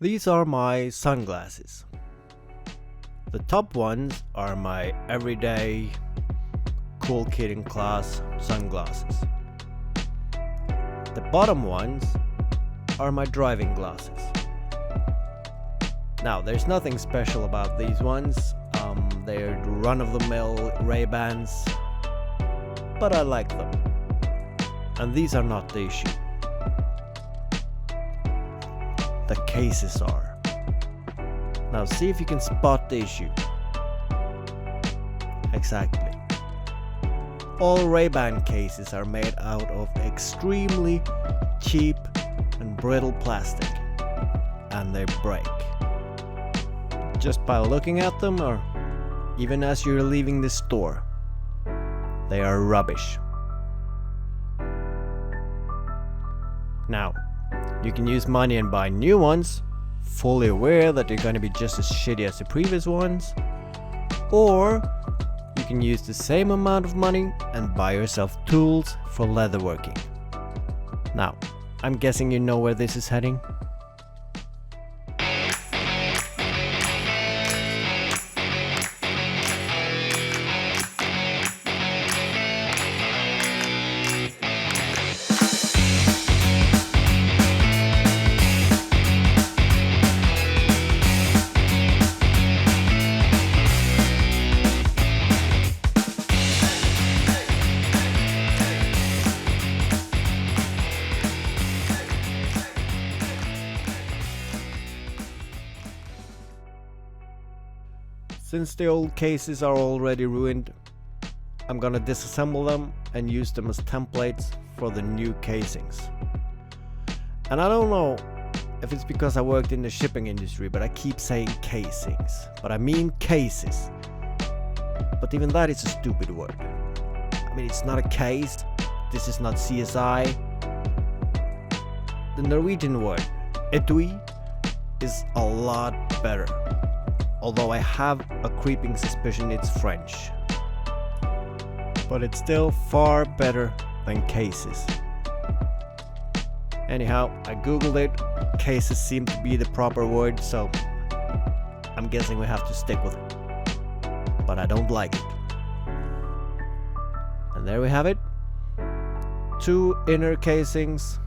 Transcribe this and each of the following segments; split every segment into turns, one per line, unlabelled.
These are my sunglasses. The top ones are my everyday cool kid in class sunglasses. The bottom ones are my driving glasses. Now, there's nothing special about these ones. They're run-of-the-mill Ray-Bans, but I like them. And these are not the issue. The cases are. Now see if you can spot the issue. Exactly. All Ray-Ban cases are made out of extremely cheap and brittle plastic, and they break. Just by looking at them, or even as you're leaving the store, they are rubbish. Now, you can use money and buy new ones, fully aware that they're going to be just as shitty as the previous ones, or you can use the same amount of money and buy yourself tools for leatherworking. Now, I'm guessing you know where this is heading. Since the old cases are already ruined, I'm gonna disassemble them and use them as templates for the new casings. And I don't know if it's because I worked in the shipping industry, but I keep saying casings, but I mean cases. But even that is a stupid word. I mean, it's not a case, this is not CSI. The Norwegian word, etui, is a lot better. Although I have a creeping suspicion it's French. But it's still far better than cases. Anyhow, I googled it, cases seem to be the proper word, so I'm guessing we have to stick with it. But I don't like it. And there we have it. 2 inner cases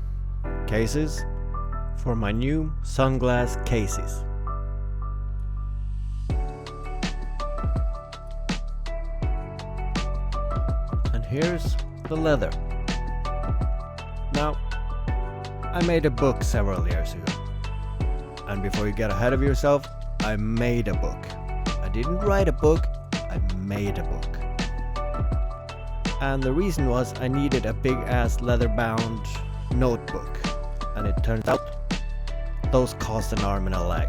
for my new sunglass cases. Here's the leather. Now, I made a book several years ago. And before you get ahead of yourself, I made a book. I didn't write a book, I made a book. And the reason was I needed a big ass leather bound notebook. And it turns out those cost an arm and a leg.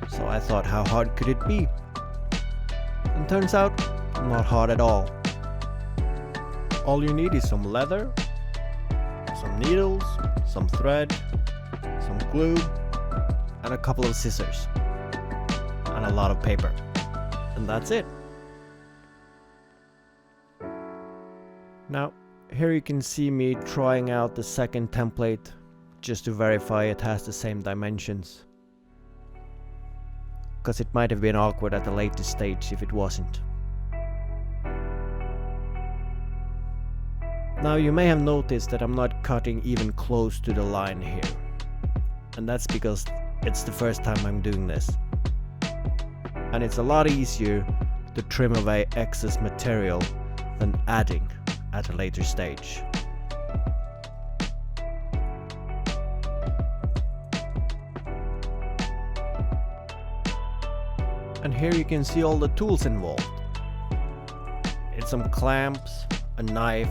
So I thought, how hard could it be? And turns out, not hard at all. All you need is some leather, some needles, some thread, some glue, and a couple of scissors, and a lot of paper. And that's it. Now, here you can see me trying out the second template just to verify it has the same dimensions. Because it might have been awkward at a later stage if it wasn't. Now you may have noticed that I'm not cutting even close to the line here. And that's because it's the first time I'm doing this. And it's a lot easier to trim away excess material than adding at a later stage. And here you can see all the tools involved. It's some clamps, a knife,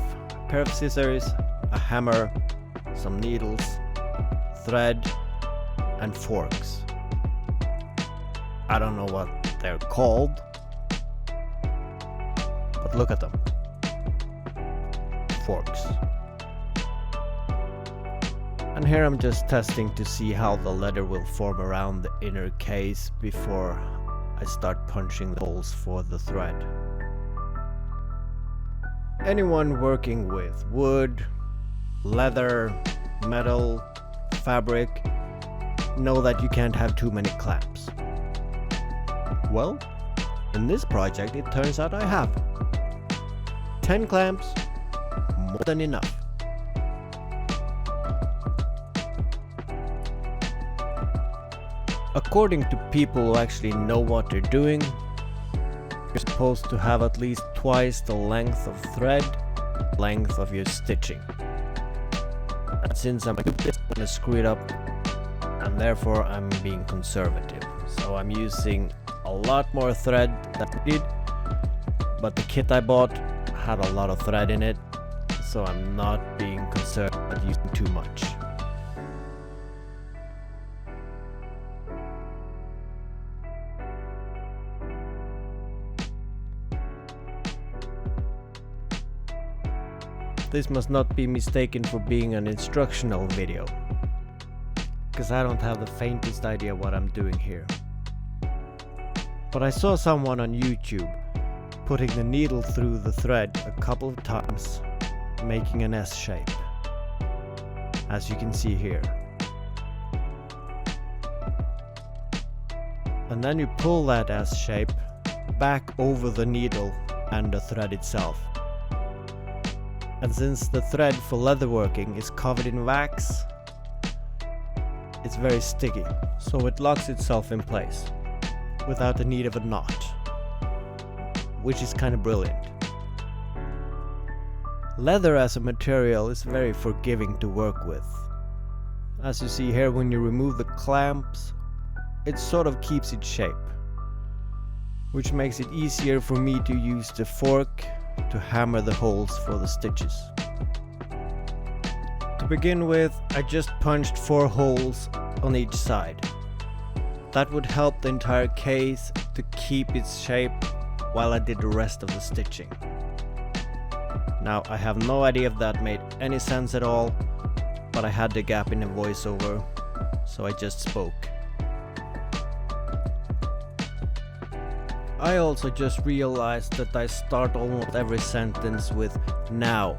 pair of scissors, a hammer, some needles, thread, and forks. I don't know what they're called, but look at them. Forks. And here I'm just testing to see how the leather will form around the inner case before I start punching the holes for the thread. Anyone working with wood, leather, metal, fabric know that you can't have too many clamps. Well, in this project it turns out I have 10 clamps, more than enough. According to people who actually know what they're doing, you're supposed to have at least twice the length of thread, length of your stitching. And since I'm gonna screw it up, and therefore I'm being conservative. So I'm using a lot more thread than I did, but the kit I bought had a lot of thread in it, so I'm not being conservative using too much. This must not be mistaken for being an instructional video, because I don't have the faintest idea what I'm doing here. But I saw someone on YouTube putting the needle through the thread a couple of times, making an S shape, as you can see here. And then you pull that S shape back over the needle and the thread itself. And since the thread for leatherworking is covered in wax, it's very sticky, so it locks itself in place without the need of a knot, which is kind of brilliant. Leather as a material is very forgiving to work with. As you see here, when you remove the clamps, it sort of keeps its shape, which makes it easier for me to use the fork to hammer the holes for the stitches. To begin with, I just punched 4 holes on each side. That would help the entire case to keep its shape while I did the rest of the stitching. Now I have no idea if that made any sense at all, but I had the gap in the voiceover, so I just spoke. I also just realized that I start almost every sentence with now,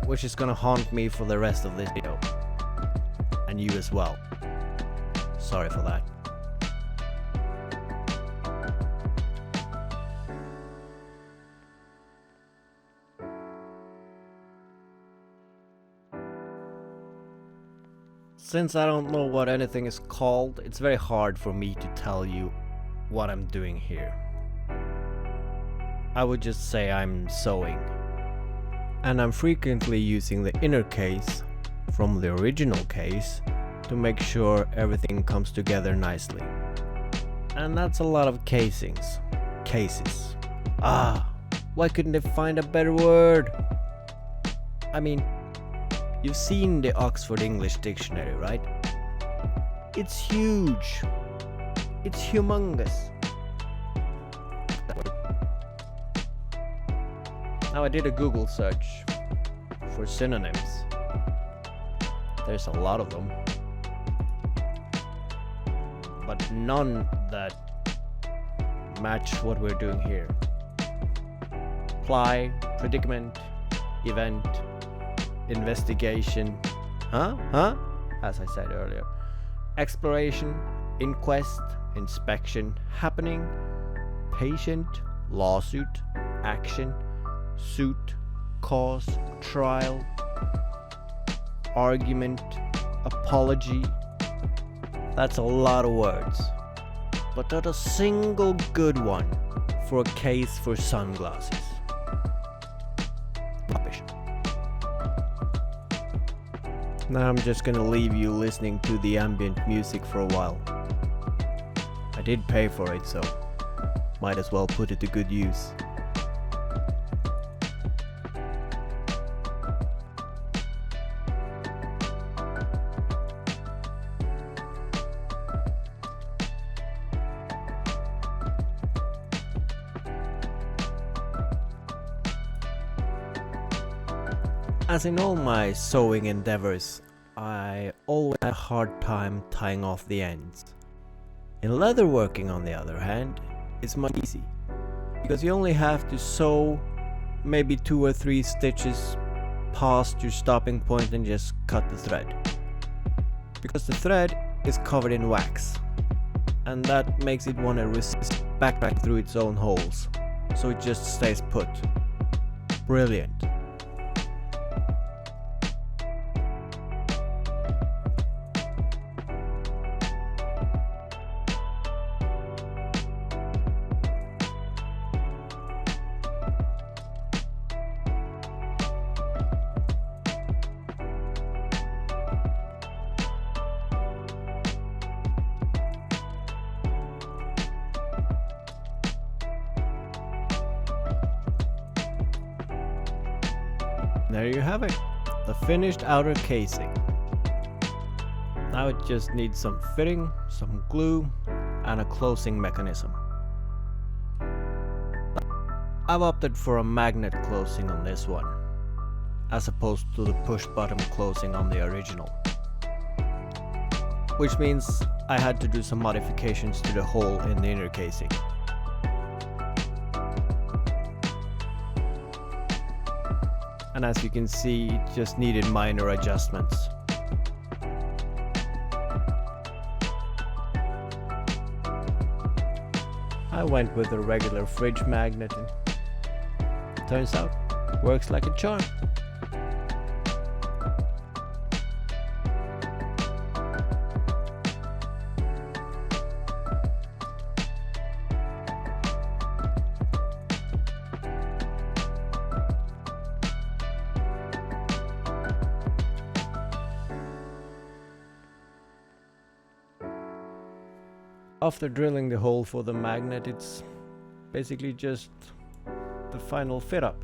which is gonna haunt me for the rest of this video. And you as well. Sorry for that. Since I don't know what anything is called, it's very hard for me to tell you what I'm doing here. I would just say I'm sewing. And I'm frequently using the inner case from the original case to make sure everything comes together nicely. And that's a lot of cases. Why couldn't they find a better word? I mean, you've seen the Oxford English Dictionary, right? It's huge. It's humongous. Now I did a Google search for synonyms. There's a lot of them, but none that match what we're doing here. Ply, predicament, event, investigation, as I said earlier, exploration, inquest, inspection, happening, patient, lawsuit, action, suit, cause, trial, argument, apology. That's a lot of words, but not a single good one for a case for sunglasses. Rubbish. Now I'm just gonna leave you listening to the ambient music for a while. I did pay for it, so might as well put it to good use. As in all my sewing endeavors, I always had a hard time tying off the ends. In leatherworking, on the other hand, it's much easy, because you only have to sew maybe 2 or 3 stitches past your stopping point and just cut the thread. because the thread is covered in wax, and that makes it want to resist backtrack through its own holes, so it just stays put. Brilliant. There you have it, the finished outer casing. Now it just needs some fitting, some glue, and a closing mechanism. I've opted for a magnet closing on this one, as opposed to the push bottom closing on the original. Which means I had to do some modifications to the hole in the inner casing. And as you can see, it just needed minor adjustments. I went with a regular fridge magnet and turns out works like a charm. After drilling the hole for the magnet, it's basically just the final fit up.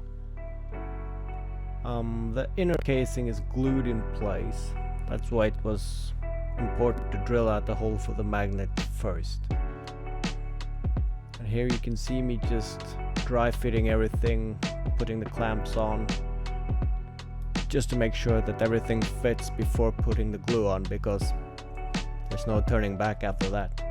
The inner casing is glued in place. That's why it was important to drill out the hole for the magnet first. And here you can see me just dry fitting everything, putting the clamps on, just to make sure that everything fits before putting the glue on, because there's no turning back after that.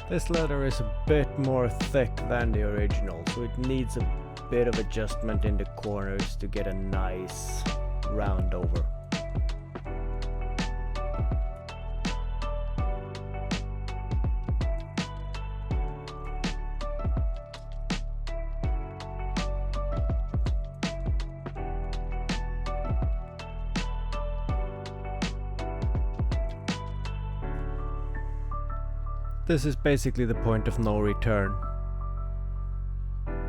This leather is a bit more thick than the original, so it needs a bit of adjustment in the corners to get a nice round over. This is basically the point of no return,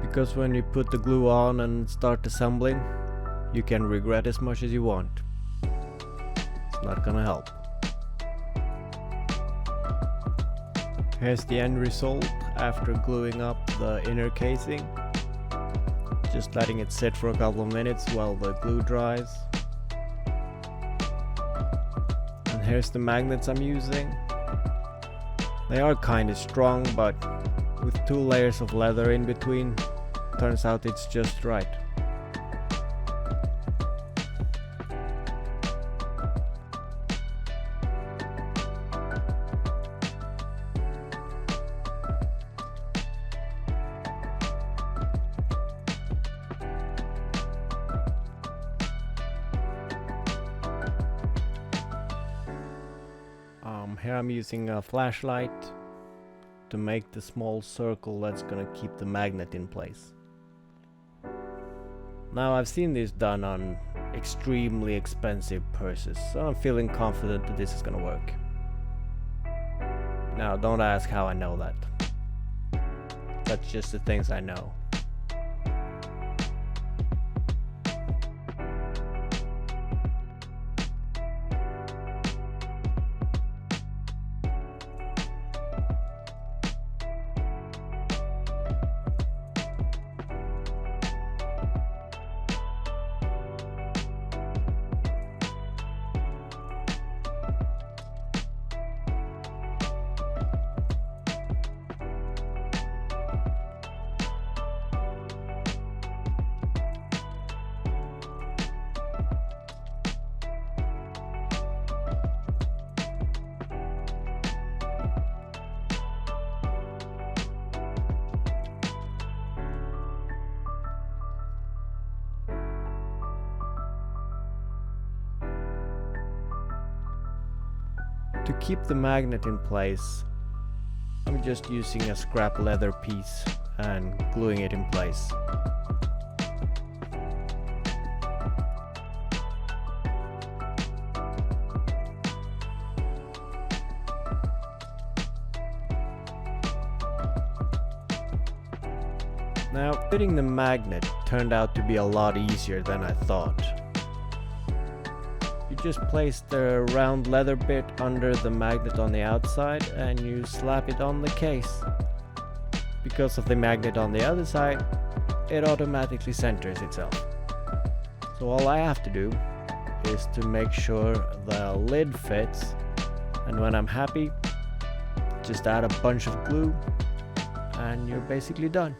because when you put the glue on and start assembling, you can regret as much as you want. It's not gonna help. Here's the end result after gluing up the inner casing. Just letting it sit for a couple of minutes while the glue dries. And here's the magnets I'm using. They are kinda strong, but with 2 layers of leather in between, turns out it's just right. Here I'm using a flashlight to make the small circle that's gonna keep the magnet in place. Now I've seen this done on extremely expensive purses, so I'm feeling confident that this is gonna work. Now don't ask how I know that. That's just the things I know. To keep the magnet in place, I'm just using a scrap leather piece and gluing it in place. Now, fitting the magnet turned out to be a lot easier than I thought. You just place the round leather bit under the magnet on the outside and you slap it on the case. Because of the magnet on the other side, it automatically centers itself. So all I have to do is to make sure the lid fits, and when I'm happy, just add a bunch of glue and you're basically done.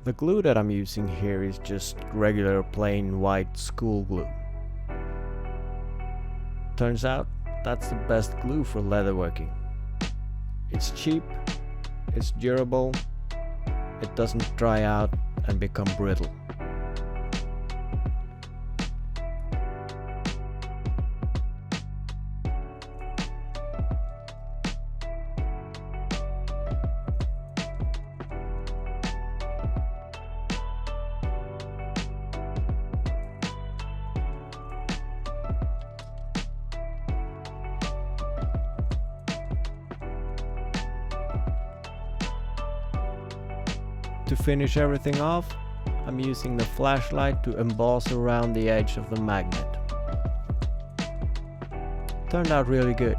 The glue that I'm using here is just regular plain white school glue. Turns out that's the best glue for leatherworking. It's cheap, it's durable, it doesn't dry out and become brittle. To finish everything off, I'm using the flashlight to emboss around the edge of the magnet. Turned out really good.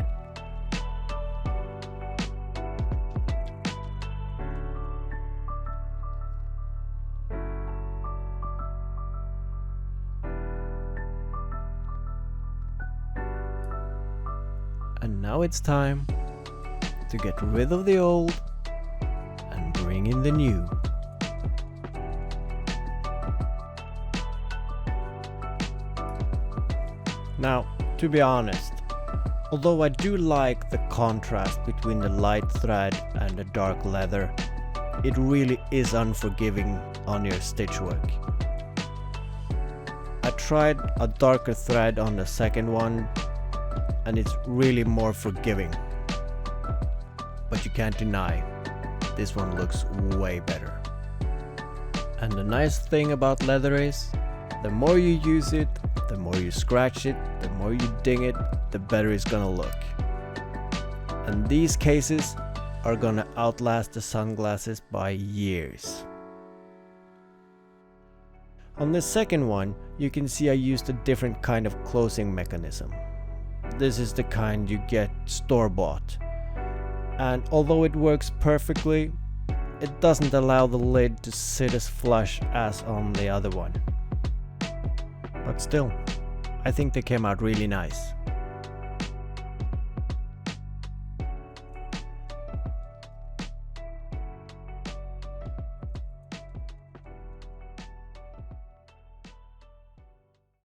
And now it's time to get rid of the old and bring in the new. Now, to be honest, although I do like the contrast between the light thread and the dark leather, it really is unforgiving on your stitch work. I tried a darker thread on the second one, and it's really more forgiving. But you can't deny, this one looks way better. And the nice thing about leather is, the more you use it, the more you scratch it, the more you ding it, the better it's gonna look. And these cases are gonna outlast the sunglasses by years. On the second one, you can see I used a different kind of closing mechanism. This is the kind you get store-bought. And although it works perfectly, it doesn't allow the lid to sit as flush as on the other one. But still, I think they came out really nice.